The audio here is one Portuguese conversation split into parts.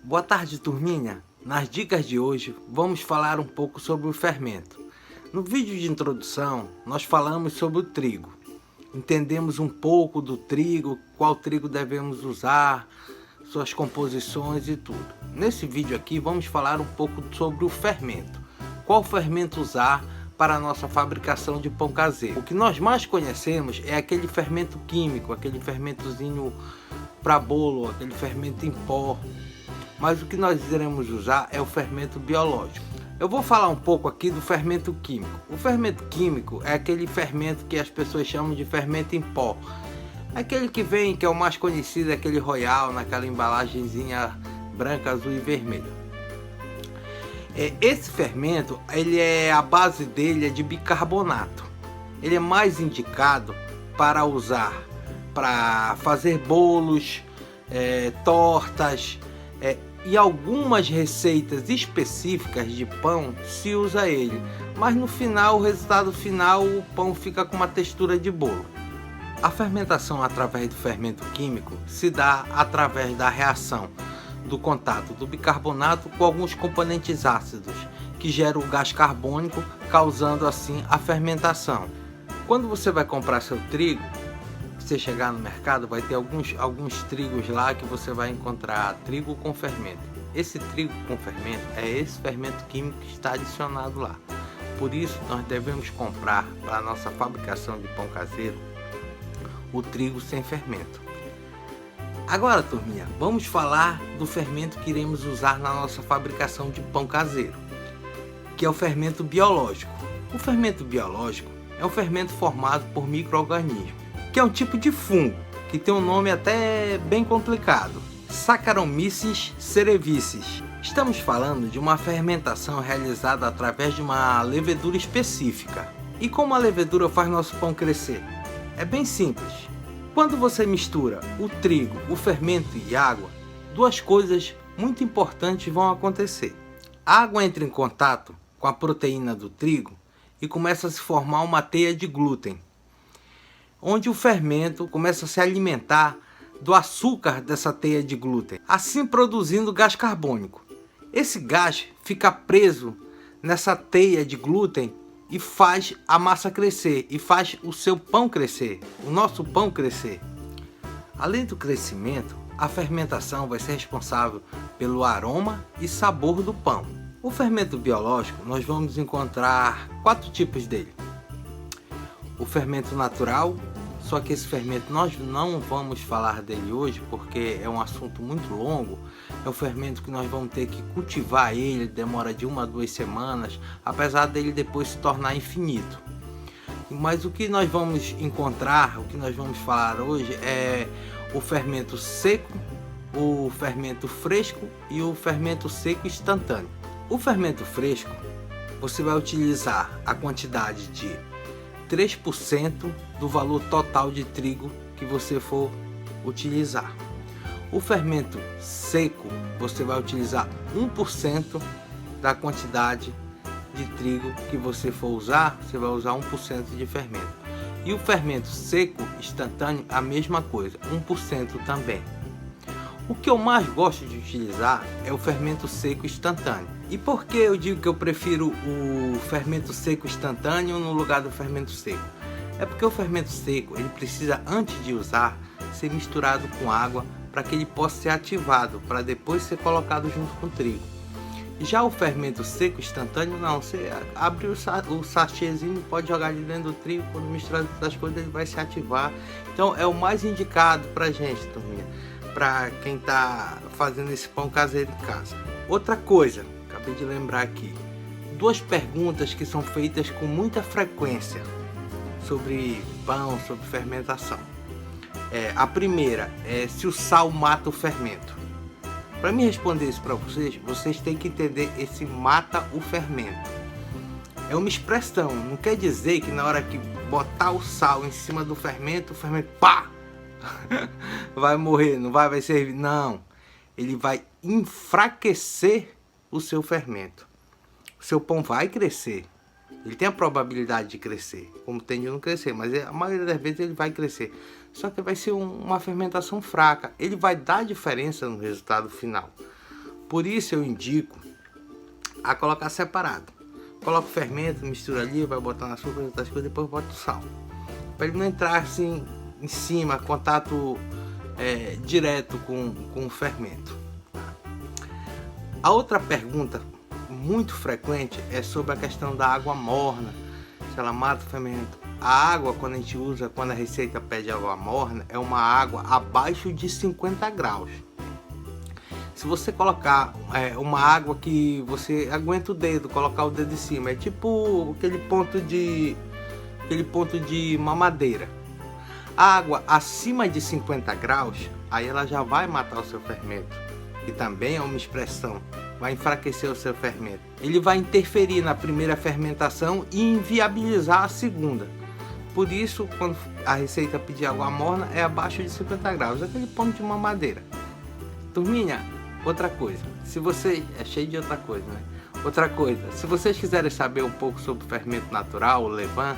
Boa tarde, turminha! Nas dicas de hoje vamos falar um pouco sobre o fermento. No vídeo de introdução nós falamos sobre o trigo. Entendemos um pouco do trigo, qual trigo devemos usar, suas composições e tudo. Nesse vídeo aqui vamos falar um pouco sobre o fermento. Qual fermento usar para a nossa fabricação de pão caseiro? O que nós mais conhecemos é aquele fermento químico, aquele fermentozinho para bolo, aquele fermento em pó. Mas o que nós iremos usar é o fermento biológico. Eu vou falar um pouco aqui do fermento químico. O fermento químico é aquele fermento que as pessoas chamam de fermento em pó. Aquele que vem, que é o mais conhecido, é aquele Royal, naquela embalagenzinha branca, azul e vermelha. Esse fermento, a base dele é de bicarbonato. Ele é mais indicado para usar para fazer bolos, tortas, e algumas receitas específicas de pão se usa ele, mas no final, o resultado final, o pão fica com uma textura de bolo. A fermentação através do fermento químico se dá através da reação do contato do bicarbonato com alguns componentes ácidos que geram o gás carbônico, causando assim a fermentação. Quando você vai comprar seu trigo, você chegar no mercado, vai ter alguns trigos lá que você vai encontrar trigo com fermento. Esse trigo com fermento é esse fermento químico que está adicionado lá. Por isso nós devemos comprar para a nossa fabricação de pão caseiro o trigo sem fermento. Agora, turminha, vamos falar do fermento que iremos usar na nossa fabricação de pão caseiro, que é o fermento biológico. O fermento biológico é um fermento formado por micro-organismos, que é um tipo de fungo, que tem um nome até bem complicado, Saccharomyces cerevisiae. Estamos falando de uma fermentação realizada através de uma levedura específica. E como a levedura faz nosso pão crescer? É bem simples. Quando você mistura o trigo, o fermento e água, duas coisas muito importantes vão acontecer. A água entra em contato com a proteína do trigo e começa a se formar uma teia de glúten, onde o fermento começa a se alimentar do açúcar dessa teia de glúten, assim produzindo gás carbônico. Esse gás fica preso nessa teia de glúten e faz a massa crescer, e faz o seu pão crescer, o nosso pão crescer. Além do crescimento, a fermentação vai ser responsável pelo aroma e sabor do pão. O fermento biológico, nós vamos encontrar 4 tipos dele. O fermento natural, só que esse fermento nós não vamos falar dele hoje porque é um assunto muito longo. É um fermento que nós vamos ter que cultivar ele, demora de 1 a 2 semanas, apesar dele depois se tornar infinito. Mas o que nós vamos encontrar, o que nós vamos falar hoje é o fermento seco, o fermento fresco e o fermento seco instantâneo. O fermento fresco, você vai utilizar a quantidade de 3% do valor total de trigo que você for utilizar. O fermento seco, você vai utilizar 1% da quantidade de trigo que você for usar, você vai usar 1% de fermento. E o fermento seco instantâneo, a mesma coisa, 1% também. O que eu mais gosto de utilizar é o fermento seco instantâneo. E por que eu digo que eu prefiro o fermento seco instantâneo no lugar do fermento seco? É porque o fermento seco, ele precisa, antes de usar, ser misturado com água para que ele possa ser ativado, para depois ser colocado junto com o trigo. Já o fermento seco instantâneo não, você abre o sachêzinho, pode jogar ali dentro do trigo, quando misturar as coisas ele vai se ativar. Então é o mais indicado para gente, turminha, para quem está fazendo esse pão caseiro em casa. Outra coisa, acabei de lembrar aqui, 2 perguntas que são feitas com muita frequência sobre pão, sobre fermentação. A primeira é se o sal mata o fermento. Para me responder isso para vocês, vocês têm que entender esse mata o fermento. É uma expressão, não quer dizer que na hora que botar o sal em cima do fermento, o fermento pá! Vai morrer, não vai servir, não. Ele vai enfraquecer o seu fermento. O seu pão vai crescer. Ele tem a probabilidade de crescer, como tem de não crescer, mas a maioria das vezes ele vai crescer. Só que vai ser uma fermentação fraca. Ele vai dar diferença no resultado final. Por isso eu indico a colocar separado. Coloca o fermento, mistura ali, vai botar na açúcar, outras coisas, depois bota o sal. Para ele não entrar assim em cima, contato direto com o fermento. A outra pergunta muito frequente é sobre a questão da água morna, se ela mata o fermento. A água, quando a gente usa, quando a receita pede água morna, é uma água abaixo de 50 graus. Se você colocar uma água que você aguenta o dedo, colocar o dedo em cima, é tipo aquele ponto de mamadeira. A água acima de 50 graus, aí ela já vai matar o seu fermento, que também é uma expressão, vai enfraquecer o seu fermento. Ele vai interferir na primeira fermentação e inviabilizar a segunda. Por isso, quando a receita pedir água morna, é abaixo de 50 graus, aquele ponto de mamadeira. Turminha, outra coisa, se você... é cheio de outra coisa, né? Outra coisa, se vocês quiserem saber um pouco sobre o fermento natural, o levain,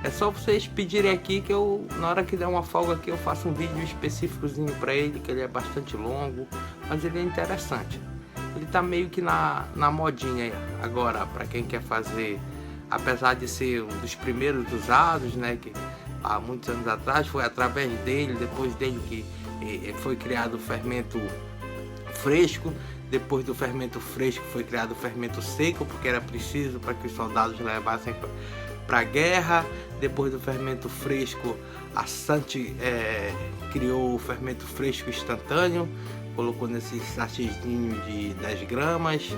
é só vocês pedirem aqui que eu, na hora que der uma folga aqui, eu faço um vídeo específicozinho para ele, que ele é bastante longo, mas ele é interessante. Ele tá meio que na modinha agora, para quem quer fazer, apesar de ser um dos primeiros usados, né, que há muitos anos atrás, foi através dele, depois dele que foi criado o fermento fresco. Depois do fermento fresco foi criado o fermento seco, porque era preciso para que os soldados levassem para a guerra. Depois do fermento fresco, a Santi criou o fermento fresco instantâneo, colocou nesse sachêzinho de 10 gramas,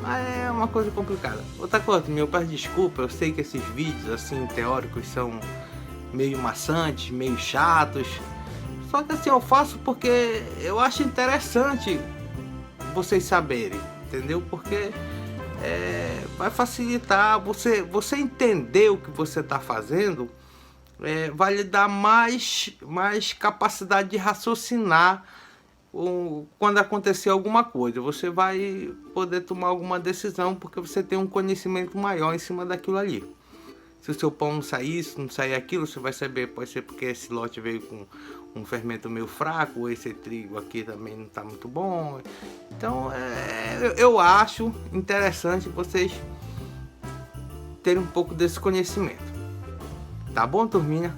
mas é uma coisa complicada. Outra coisa, meu pai, desculpa, eu sei que esses vídeos assim teóricos são meio maçantes, meio chatos, só que assim eu faço porque eu acho interessante vocês saberem, entendeu? Porque vai facilitar você entender o que você está fazendo, vai lhe dar mais capacidade de raciocinar quando acontecer alguma coisa. Você vai poder tomar alguma decisão porque você tem um conhecimento maior em cima daquilo ali. Se o seu pão não sair isso, não sair aquilo, você vai saber, pode ser porque esse lote veio com um fermento meio fraco, ou esse trigo aqui também não está muito bom. Então eu acho interessante vocês terem um pouco desse conhecimento. Tá bom, turminha?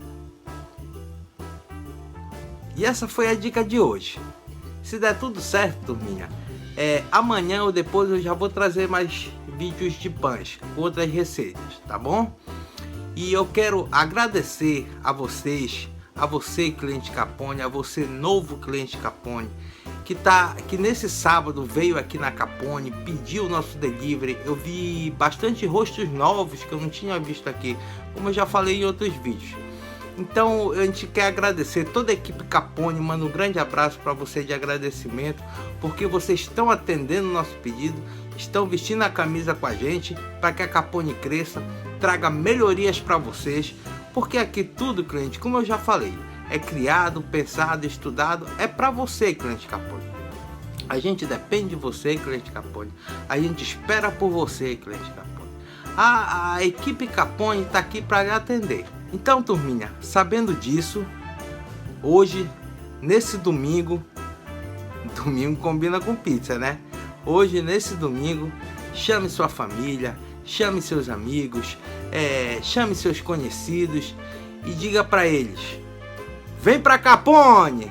E essa foi a dica de hoje. Se der tudo certo, turminha, amanhã ou depois eu já vou trazer mais vídeos de pães, outras receitas, tá bom? E eu quero agradecer a vocês, a você cliente Capone, a você novo cliente Capone, que nesse sábado veio aqui na Capone, pediu o nosso delivery. Eu vi bastante rostos novos que eu não tinha visto aqui, como eu já falei em outros vídeos. Então a gente quer agradecer toda a equipe Capone, manda um grande abraço para você de agradecimento, porque vocês estão atendendo o nosso pedido, estão vestindo a camisa com a gente para que a Capone cresça, traga melhorias para vocês, porque aqui tudo, cliente, como eu já falei, é criado, pensado, estudado, é para você, cliente Capone. A gente depende de você, cliente Capone. A gente espera por você, cliente Capone. A equipe Capone está aqui para lhe atender. Então, turminha, sabendo disso, hoje, nesse domingo combina com pizza, né? Hoje, nesse domingo, chame sua família, chame seus amigos, chame seus conhecidos e diga para eles: vem pra Capone!